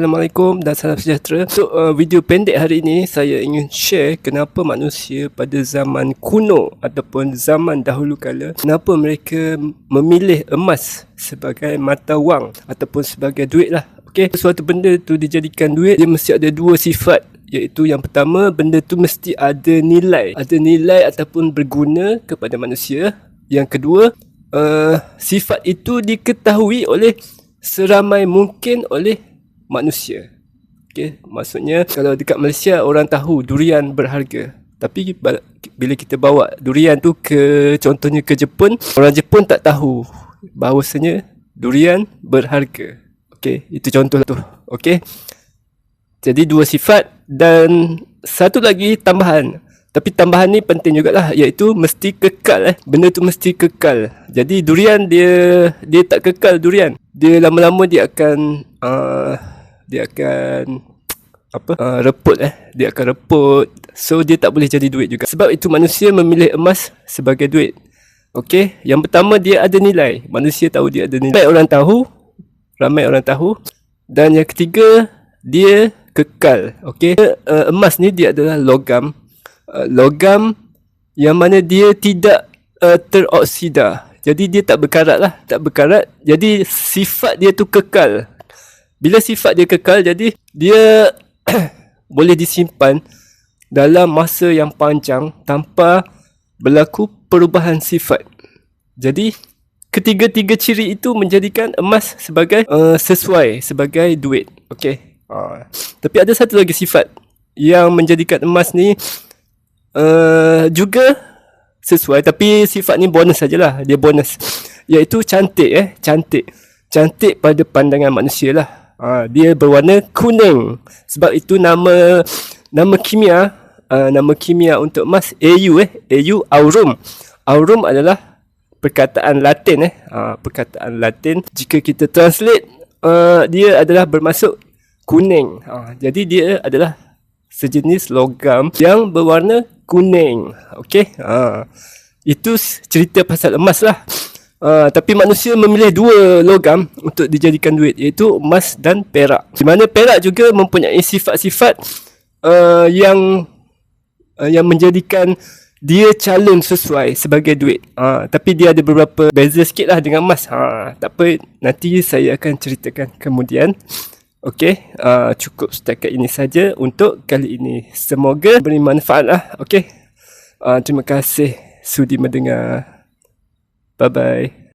Assalamualaikum dan salam sejahtera. Video pendek hari ini saya ingin share kenapa manusia pada zaman kuno ataupun zaman dahulu kala, kenapa mereka memilih emas sebagai mata wang ataupun sebagai duit lah. Okey, suatu benda tu dijadikan duit, dia mesti ada dua sifat. Iaitu yang pertama, benda tu mesti ada nilai ataupun berguna kepada manusia. Yang kedua, sifat itu diketahui oleh seramai mungkin oleh manusia. Okay, maksudnya kalau dekat Malaysia orang tahu durian berharga, tapi bila kita bawa durian tu contohnya ke Jepun, orang Jepun tak tahu bahawasanya durian berharga. Okay, itu contoh tu. Okay, jadi dua sifat dan satu lagi tambahan. Tapi tambahan ni penting jugalah, iaitu mesti kekal. Benda tu mesti kekal. Jadi durian dia tak kekal durian. Dia lama-lama dia akan reput. Dia akan reput. So dia tak boleh jadi duit juga. Sebab itu manusia memilih emas sebagai duit. Okey, yang pertama dia ada nilai. Manusia tahu dia ada nilai. Ramai orang tahu. Dan yang ketiga, dia kekal. Okey, emas ni dia adalah logam. Logam yang mana dia tidak teroksida. Jadi dia tak berkarat lah. Tak berkarat. Jadi sifat dia tu kekal. Bila sifat dia kekal, jadi dia boleh disimpan dalam masa yang panjang tanpa berlaku perubahan sifat. Jadi ketiga-tiga ciri itu menjadikan emas sebagai sesuai sebagai duit. Okey. Tapi ada satu lagi sifat yang menjadikan emas ni juga sesuai, tapi sifat ni bonus sajalah. Dia bonus, iaitu cantik. Cantik pada pandangan manusia lah. Dia berwarna kuning. Sebab itu nama kimia untuk emas Au aurum. Aurum adalah perkataan Latin perkataan Latin. Jika kita translate, dia adalah bermaksud kuning. Jadi dia adalah sejenis logam yang berwarna kuning. Okey. Itu cerita pasal emas lah. Tapi manusia memilih dua logam untuk dijadikan duit, iaitu emas dan perak. Di mana perak juga mempunyai sifat-sifat yang menjadikan dia calon sesuai sebagai duit. Tapi dia ada beberapa beza sikit lah dengan emas. Tak apa, nanti saya akan ceritakan kemudian. Okey, cukup setakat ini saja untuk kali ini. Semoga beri manfaat lah. Okey, terima kasih sudi mendengar. Bye-bye.